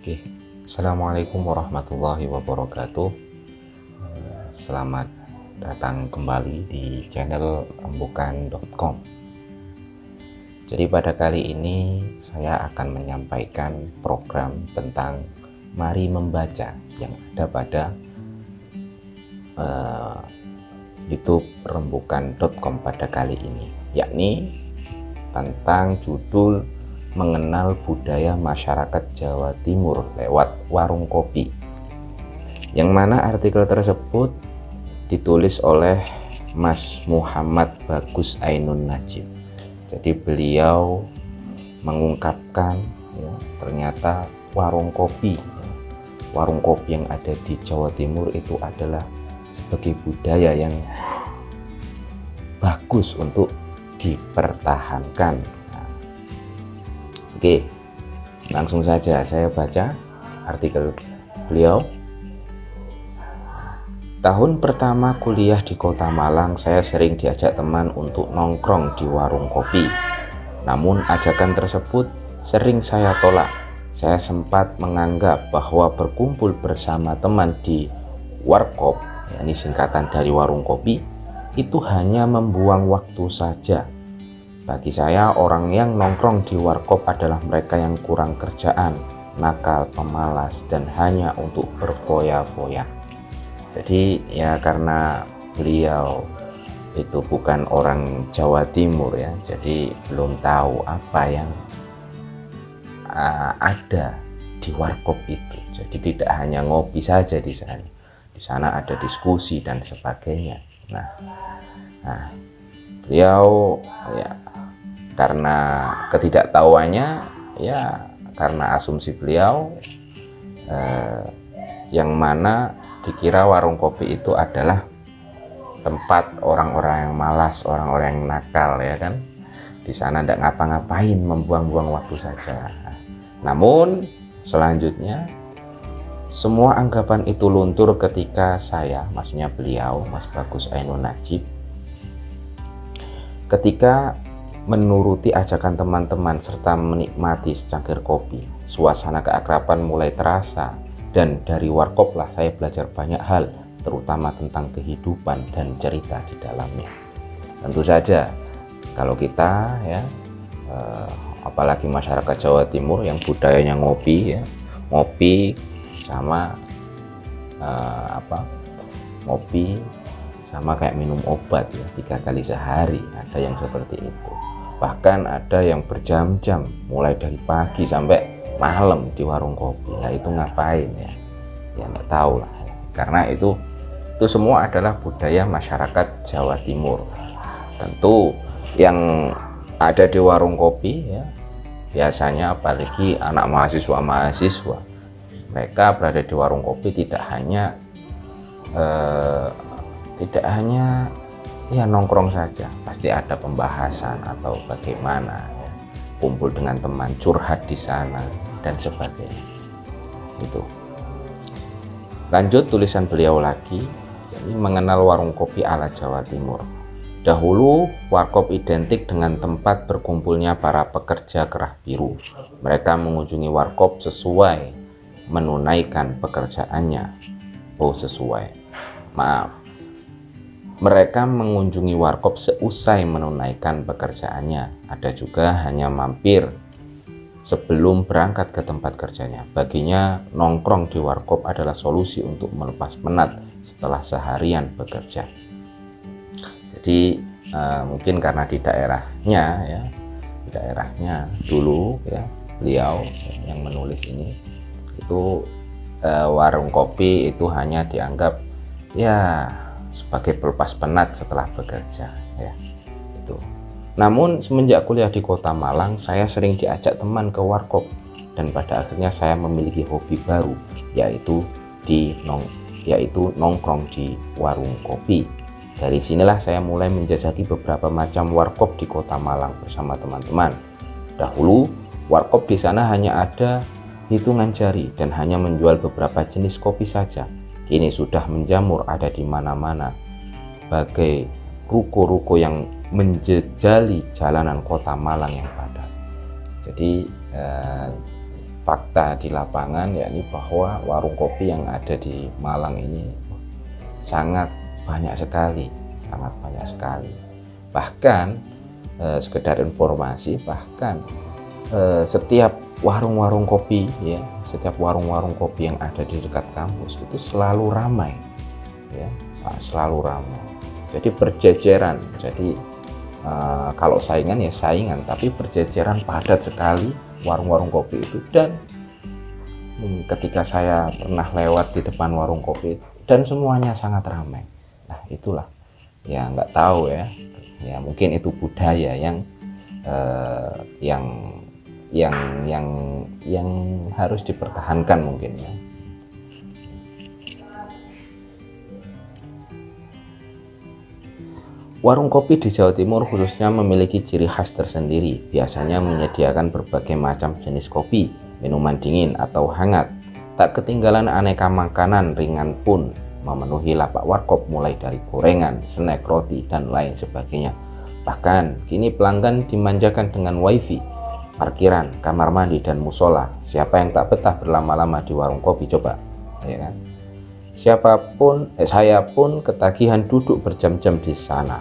Oke, Assalamualaikum warahmatullahi wabarakatuh. Selamat datang kembali di channel rembukan.com. Jadi pada kali ini saya akan menyampaikan program tentang Mari Membaca yang ada pada YouTube rembukan.com pada kali ini, yakni tentang judul Mengenal Budaya Masyarakat Jawa Timur lewat Warung Kopi, yang mana artikel tersebut ditulis oleh Mas Muhammad Bagus Ainun Najib. Jadi beliau mengungkapkan ternyata warung kopi yang ada di Jawa Timur itu adalah sebagai budaya yang bagus untuk dipertahankan. Oke, langsung saja saya baca artikel beliau. Tahun pertama kuliah di Kota Malang, saya sering diajak teman untuk nongkrong di warung kopi. Namun ajakan tersebut sering saya tolak. Saya sempat menganggap bahwa berkumpul bersama teman di warkop, yakni singkatan dari warung kopi, itu hanya membuang waktu saja. Bagi saya, orang yang nongkrong di warkop adalah mereka yang kurang kerjaan, nakal, pemalas, dan hanya untuk berfoya-foya. Jadi ya karena beliau itu bukan orang Jawa Timur ya, jadi belum tahu apa yang ada di warkop itu. Jadi tidak hanya ngopi saja di sana. Di sana ada diskusi dan sebagainya. Nah, beliau ya karena ketidaktahuannya, ya karena asumsi beliau yang mana dikira warung kopi itu adalah tempat orang-orang yang malas, orang-orang yang nakal, ya kan. Di sana tidak ngapa-ngapain, membuang-buang waktu saja. Namun selanjutnya semua anggapan itu luntur ketika saya, maksudnya beliau, Mas Bagus Ainun Najib, ketika menuruti ajakan teman-teman serta menikmati secangkir kopi. Suasana keakraban mulai terasa, dan dari warkop lah saya belajar banyak hal, terutama tentang kehidupan dan cerita di dalamnya. Tentu saja kalau kita ya apalagi masyarakat Jawa Timur yang budayanya ngopi ya, ngopi sama ngopi sama kayak minum obat ya, 3 kali sehari, ada yang seperti itu. Bahkan ada yang berjam-jam mulai dari pagi sampai malam di warung kopi. Ya itu ngapain ya? Ya nggak tahu lah. Karena itu semua adalah budaya masyarakat Jawa Timur. Tentu yang ada di warung kopi ya biasanya apalagi anak mahasiswa, mereka berada di warung kopi tidak hanya ya nongkrong saja, pasti ada pembahasan atau bagaimana ya, kumpul dengan teman, curhat di sana dan sebagainya. Itu. Lanjut tulisan beliau lagi, jadi mengenal warung kopi ala Jawa Timur. Dahulu warkop identik dengan tempat berkumpulnya para pekerja kerah biru. Mereka mengunjungi warkop sesuai menunaikan pekerjaannya. Mereka mengunjungi warkop seusai menunaikan pekerjaannya. Ada juga hanya mampir sebelum berangkat ke tempat kerjanya. Baginya nongkrong di warkop adalah solusi untuk melepas penat setelah seharian bekerja. Jadi mungkin karena di daerahnya dulu ya, beliau yang menulis ini itu warung kopi itu hanya dianggap ya sebagai pelepas penat setelah bekerja ya itu. Namun semenjak kuliah di Kota Malang, saya sering diajak teman ke warkop, dan pada akhirnya saya memiliki hobi baru, yaitu nongkrong di warung kopi. Dari sinilah saya mulai menjajaki beberapa macam warkop di Kota Malang bersama teman-teman. Dahulu warkop di sana hanya ada hitungan jari dan hanya menjual beberapa jenis kopi saja. Kini sudah menjamur, ada di mana-mana, sebagai ruko-ruko yang menjejali jalanan Kota Malang yang padat. Jadi fakta di lapangan, yakni bahwa warung kopi yang ada di Malang ini sangat banyak sekali. Bahkan sekedar informasi, bahkan setiap warung-warung kopi ya, setiap warung-warung kopi yang ada di dekat kampus itu selalu ramai ya, selalu ramai. Jadi berjejeran. Jadi kalau saingan ya saingan, tapi berjejeran padat sekali warung-warung kopi itu. Dan ketika saya pernah lewat di depan warung kopi dan semuanya sangat ramai. Nah itulah ya, nggak tahu ya, mungkin itu budaya yang harus dipertahankan mungkin ya. Warung kopi di Jawa Timur khususnya memiliki ciri khas tersendiri. Biasanya menyediakan berbagai macam jenis kopi, minuman dingin atau hangat. Tak ketinggalan aneka makanan ringan pun memenuhi lapak warkop, mulai dari gorengan, snack, roti, dan lain sebagainya. Bahkan kini pelanggan dimanjakan dengan wifi, parkiran, kamar mandi, dan musola. Siapa yang tak betah berlama-lama di warung kopi coba, ya kan? Saya pun ketagihan duduk berjam-jam di sana.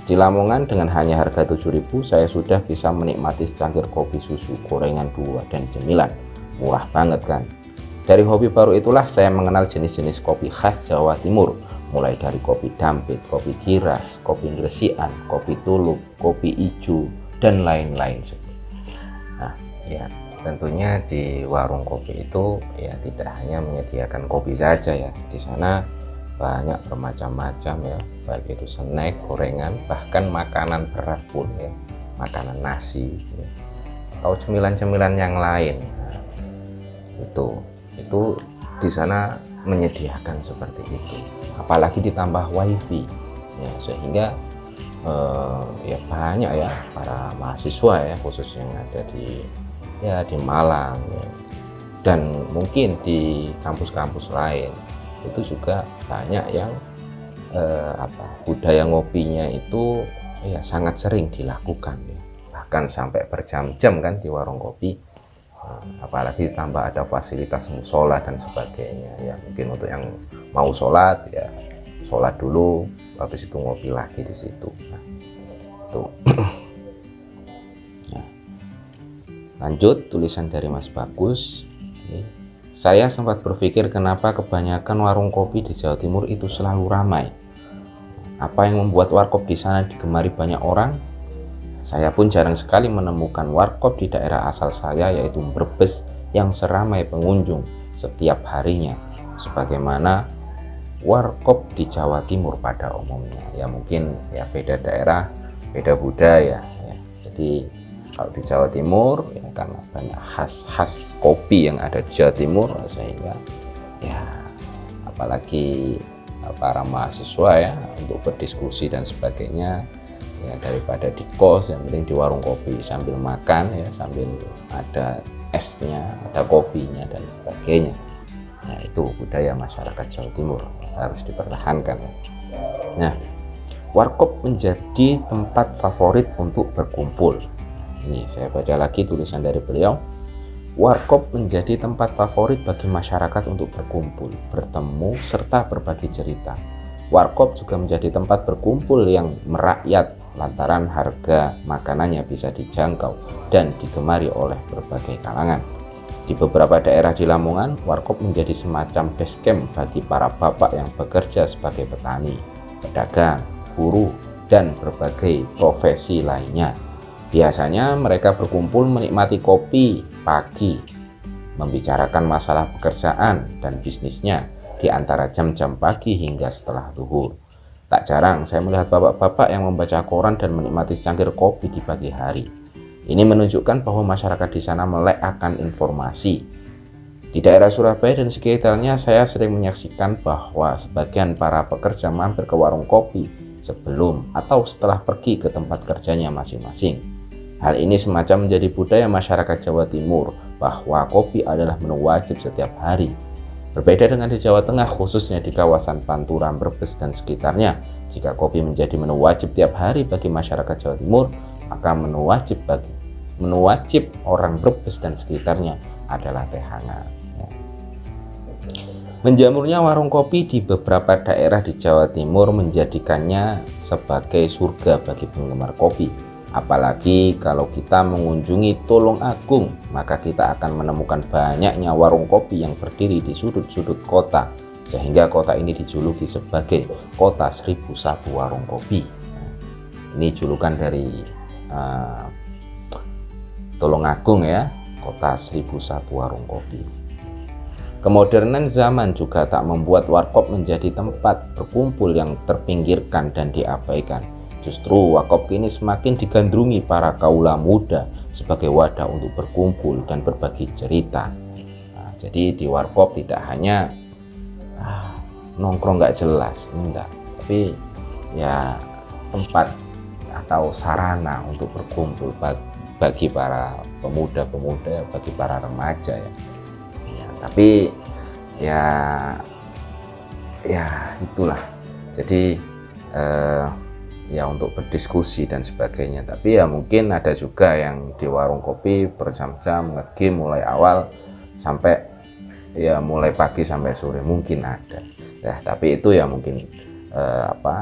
Di Lamongan dengan hanya harga 7.000 saya sudah bisa menikmati secangkir kopi susu, gorengan 2, dan cemilan. Murah banget kan? Dari hobi baru itulah saya mengenal jenis-jenis kopi khas Jawa Timur, mulai dari kopi dampit, kopi giras, kopi gresian, kopi tuluk, kopi ijo, dan lain-lain. Nah, ya tentunya di warung kopi itu ya tidak hanya menyediakan kopi saja ya. Di sana banyak bermacam-macam ya, baik itu snack, gorengan, bahkan makanan berat pun ya, makanan nasi ya, atau cemilan-cemilan yang lain. Nah, itu di sana menyediakan seperti itu. Apalagi ditambah wifi ya, sehingga ya banyak ya para mahasiswa ya, khususnya yang ada di Malang ya, dan mungkin di kampus-kampus lain itu juga banyak yang budaya ngopinya itu ya sangat sering dilakukan ya. Bahkan sampai berjam-jam kan di warung kopi. Apalagi ditambah ada fasilitas musola dan sebagainya ya, mungkin untuk yang mau sholat ya sholat dulu, habis itu ngopi lagi di situ. Nah, itu. Nah, lanjut tulisan dari Mas Bagus. Saya sempat berpikir kenapa kebanyakan warung kopi di Jawa Timur itu selalu ramai. Apa yang membuat warkop di sana digemari banyak orang? Saya pun jarang sekali menemukan warkop di daerah asal saya, yaitu Brebes, yang seramai pengunjung setiap harinya sebagaimana warkop di Jawa Timur pada umumnya. Ya mungkin ya beda daerah, beda budaya ya. Jadi kalau di Jawa Timur ya karena banyak khas kopi yang ada di Jawa Timur, sehingga ya apalagi para mahasiswa ya untuk berdiskusi dan sebagainya ya, daripada di kos yang penting di warung kopi sambil makan ya, sambil ada esnya, ada kopinya dan sebagainya. Nah itu budaya masyarakat Jawa Timur harus dipertahankan ya. Nah, warkop menjadi tempat favorit untuk berkumpul. Ini saya baca lagi tulisan dari beliau. Warkop menjadi tempat favorit bagi masyarakat untuk berkumpul, bertemu, serta berbagi cerita. Warkop juga menjadi tempat berkumpul yang merakyat lantaran harga makanannya bisa dijangkau dan digemari oleh berbagai kalangan. Di beberapa daerah di Lamongan, warkop menjadi semacam base camp bagi para bapak yang bekerja sebagai petani, pedagang, buruh, dan berbagai profesi lainnya. Biasanya mereka berkumpul menikmati kopi pagi, membicarakan masalah pekerjaan dan bisnisnya di antara jam-jam pagi hingga setelah zuhur. Tak jarang saya melihat bapak-bapak yang membaca koran dan menikmati secangkir kopi di pagi hari. Ini menunjukkan bahwa masyarakat di sana melek akan informasi. Di daerah Surabaya dan sekitarnya saya sering menyaksikan bahwa sebagian para pekerja mampir ke warung kopi sebelum atau setelah pergi ke tempat kerjanya masing-masing. Hal ini semacam menjadi budaya masyarakat Jawa Timur bahwa kopi adalah menu wajib setiap hari. Berbeda dengan di Jawa Tengah, khususnya di kawasan Pantura, Brebes, dan sekitarnya. Jika kopi menjadi menu wajib tiap hari bagi masyarakat Jawa Timur, maka menu wajib orang Brebes dan sekitarnya adalah teh hangat. Menjamurnya warung kopi di beberapa daerah di Jawa Timur menjadikannya sebagai surga bagi penggemar kopi. Apalagi kalau kita mengunjungi Tulungagung, maka kita akan menemukan banyaknya warung kopi yang berdiri di sudut-sudut kota, sehingga kota ini dijuluki sebagai kota 1001 warung kopi. Ini julukan dari Tulungagung ya, kota 1001 warung kopi. Kemodernan zaman juga tak membuat warkop menjadi tempat berkumpul yang terpinggirkan dan diabaikan. Justru warkop kini semakin digandrungi para kaula muda sebagai wadah untuk berkumpul dan berbagi cerita. Nah, jadi di warkop tidak hanya nongkrong nggak jelas, enggak, tapi ya tempat atau sarana untuk berkumpul bagi para pemuda-pemuda, bagi para remaja ya. Tapi ya itulah, jadi ya untuk berdiskusi dan sebagainya. Tapi ya mungkin ada juga yang di warung kopi berjam-jam nge-game mulai awal sampai ya mulai pagi sampai sore, mungkin ada ya. Tapi itu ya mungkin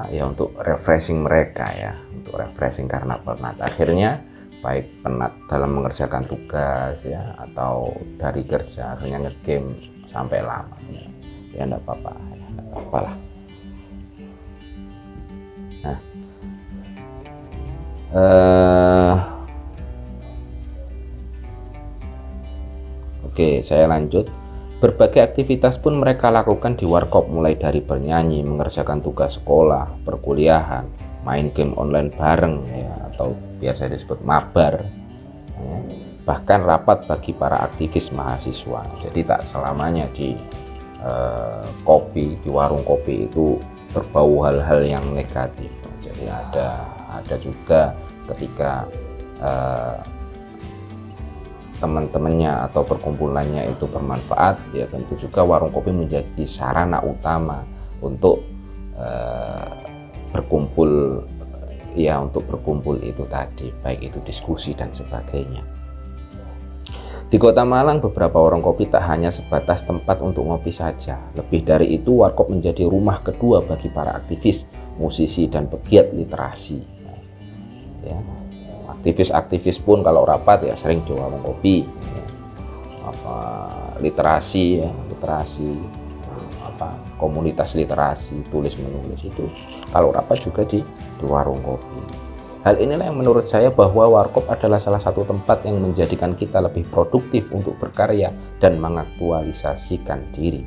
ya untuk refreshing mereka ya, untuk refreshing karena penat akhirnya, baik penat dalam mengerjakan tugas ya atau dari kerja, akhirnya nge-game sampai lama ya enggak apa-apa lah. Nah, oke, saya lanjut. Berbagai aktivitas pun mereka lakukan di warkop, mulai dari bernyanyi, mengerjakan tugas sekolah, perkuliahan, main game online bareng ya, atau biasa disebut mabar ya. Bahkan rapat bagi para aktivis mahasiswa. Jadi tak selamanya di kopi, di warung kopi itu berbau hal-hal yang negatif. Jadi ada juga ketika teman-temannya atau perkumpulannya itu bermanfaat, ya tentu juga warung kopi menjadi sarana utama untuk berkumpul ya, untuk berkumpul itu tadi, baik itu diskusi dan sebagainya. Di Kota Malang, beberapa warung kopi tak hanya sebatas tempat untuk ngopi saja. Lebih dari itu, warkop menjadi rumah kedua bagi para aktivis, musisi, dan pegiat literasi. Ya, aktivis-aktivis pun kalau rapat ya sering di warung kopi. Ya. Literasi, komunitas literasi, tulis menulis itu kalau rapat juga di warung kopi. Hal inilah yang menurut saya bahwa warkop adalah salah satu tempat yang menjadikan kita lebih produktif untuk berkarya dan mengaktualisasikan diri.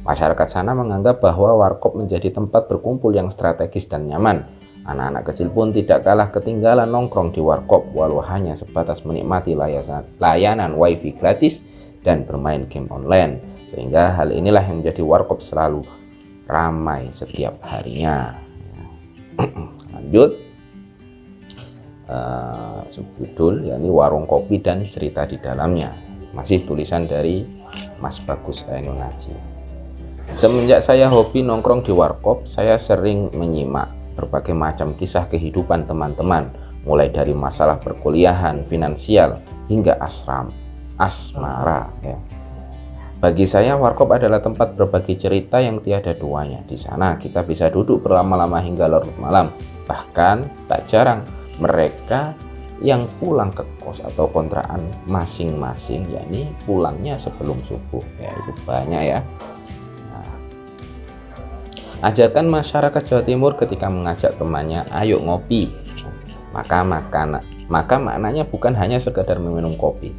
Masyarakat sana menganggap bahwa warkop menjadi tempat berkumpul yang strategis dan nyaman. Anak-anak kecil pun tidak kalah ketinggalan nongkrong di warkop, walau hanya sebatas menikmati layanan wifi gratis dan bermain game online. Sehingga hal inilah yang menjadi warkop selalu ramai setiap harinya. Lanjut, subjudul yakni warung kopi dan cerita di dalamnya, masih tulisan dari Mas Bagus Ainun-Aji. Semenjak saya hobi nongkrong di warkop, saya sering menyimak berbagai macam kisah kehidupan teman-teman, mulai dari masalah perkuliahan, finansial, hingga asmara ya. Bagi saya, warkop adalah tempat berbagi cerita yang tiada duanya. Di sana kita bisa duduk berlama-lama hingga larut malam. Bahkan tak jarang mereka yang pulang ke kos atau kontrakan masing-masing, yakni pulangnya sebelum subuh. Ya, itu banyak ya. Nah, ajakan masyarakat Jawa Timur ketika mengajak temannya, ayo ngopi. Maka maknanya bukan hanya sekedar meminum kopi.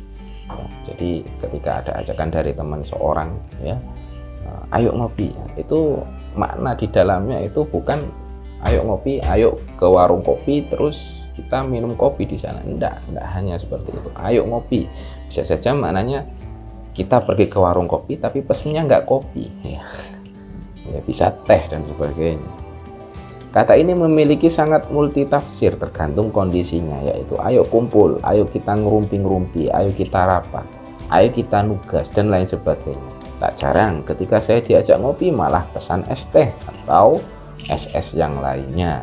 Jadi ketika ada ajakan dari teman seorang ya, ayo ngopi, itu makna di dalamnya itu bukan ayo ngopi, ayo ke warung kopi terus kita minum kopi di sana. Enggak hanya seperti itu. Ayo ngopi bisa saja maknanya kita pergi ke warung kopi tapi pesennya nggak kopi ya. Ya bisa teh dan sebagainya. Kata ini memiliki sangat multitafsir tergantung kondisinya, yaitu ayo kumpul, ayo kita ngerumpi-ngerumpi, ayo kita rapat, ayo kita nugas, dan lain sebagainya. Tak jarang ketika saya diajak ngopi malah pesan es teh atau es yang lainnya.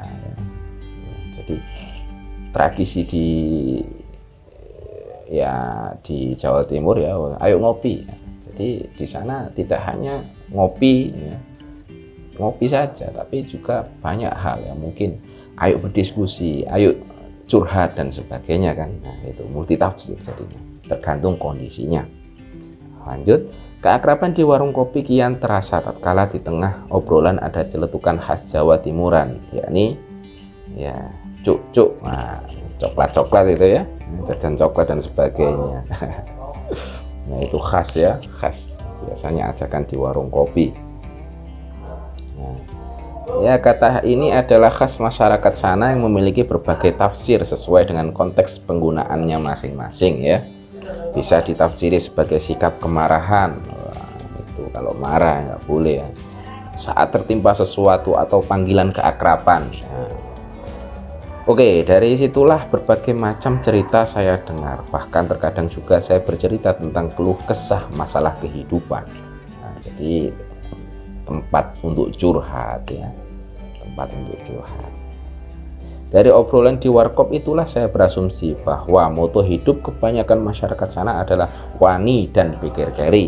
Jadi tradisi di ya di Jawa Timur ya, ayo ngopi. Jadi di sana tidak hanya ngopi ya, ngopi saja, tapi juga banyak hal ya, mungkin ayo berdiskusi, ayo curhat dan sebagainya kan. Nah, itu multitafsir jadinya, tergantung kondisinya. Lanjut, keakraban di warung kopi kian terasa tatkala di tengah obrolan ada celetukan khas Jawa Timuran, yakni ya cuk-cuk, nah, coklat-coklat itu ya, jajan coklat dan sebagainya. Nah, itu khas ya, khas biasanya ajakan di warung kopi. Nah, ya, kata ini adalah khas masyarakat sana yang memiliki berbagai tafsir sesuai dengan konteks penggunaannya masing-masing ya. Bisa ditafsiri sebagai sikap kemarahan. Wah, itu kalau marah nggak boleh ya. Saat tertimpa sesuatu atau panggilan keakraban. Nah, oke, dari situlah berbagai macam cerita saya dengar. Bahkan terkadang juga saya bercerita tentang keluh kesah masalah kehidupan. Nah, jadi tempat untuk curhat ya, tempat untuk curhat. Dari obrolan di warkop itulah saya berasumsi bahwa moto hidup kebanyakan masyarakat sana adalah wani dan pikir keri.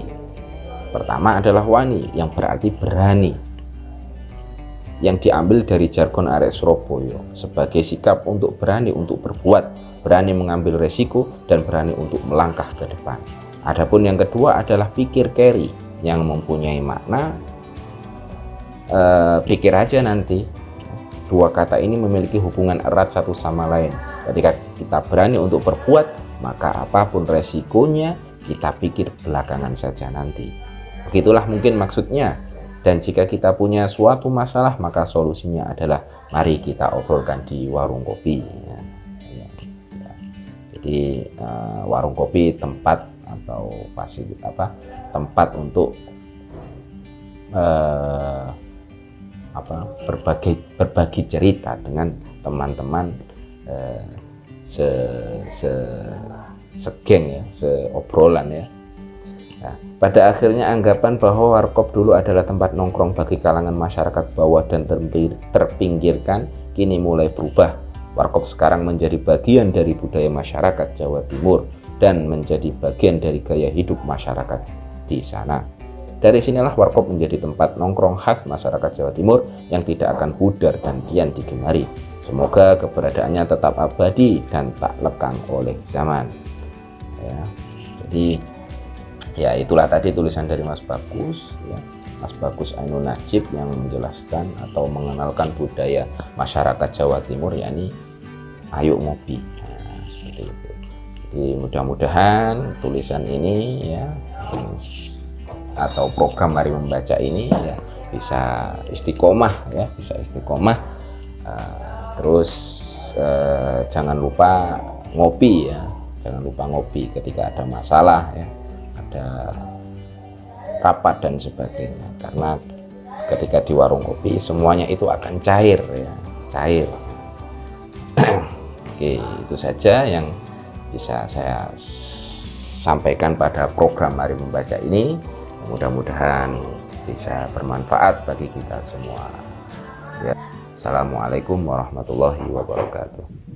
Pertama adalah wani, yang berarti berani, yang diambil dari jargon arek Surabaya sebagai sikap untuk berani untuk berbuat, berani mengambil resiko, dan berani untuk melangkah ke depan. Adapun yang kedua adalah pikir keri, yang mempunyai makna pikir aja nanti. Dua kata ini memiliki hubungan erat satu sama lain. Ketika kita berani untuk berbuat, maka apapun resikonya kita pikir belakangan saja nanti. Begitulah mungkin maksudnya. Dan jika kita punya suatu masalah, maka solusinya adalah mari kita obrolkan di warung kopi. Jadi warung kopi tempat atau fasilitas tempat untuk berbagi cerita dengan teman-teman segeng ya, seobrolan ya. Nah, pada akhirnya anggapan bahwa warkop dulu adalah tempat nongkrong bagi kalangan masyarakat bawah dan terpinggirkan kini mulai berubah. Warkop sekarang menjadi bagian dari budaya masyarakat Jawa Timur dan menjadi bagian dari gaya hidup masyarakat di sana. Dari sinilah warkop menjadi tempat nongkrong khas masyarakat Jawa Timur yang tidak akan pudar dan kian digemari. Semoga keberadaannya tetap abadi dan tak lekang oleh zaman. Ya, jadi ya itulah tadi tulisan dari Mas Bagus, ya, Mas Bagus Ainun Najib yang menjelaskan atau mengenalkan budaya masyarakat Jawa Timur, yakni ayo ngopi. Nah, seperti itu. Jadi mudah-mudahan tulisan ini ya, atau program Mari Membaca ini ya bisa istiqomah ya, bisa istiqomah. Terus jangan lupa ngopi ya, jangan lupa ngopi ketika ada masalah ya, ada rapat dan sebagainya, karena ketika di warung kopi semuanya itu akan cair ya, cair. Oke, itu saja yang bisa saya sampaikan pada program Mari Membaca ini. Mudah-mudahan bisa bermanfaat bagi kita semua. Ya. Assalamualaikum warahmatullahi wabarakatuh.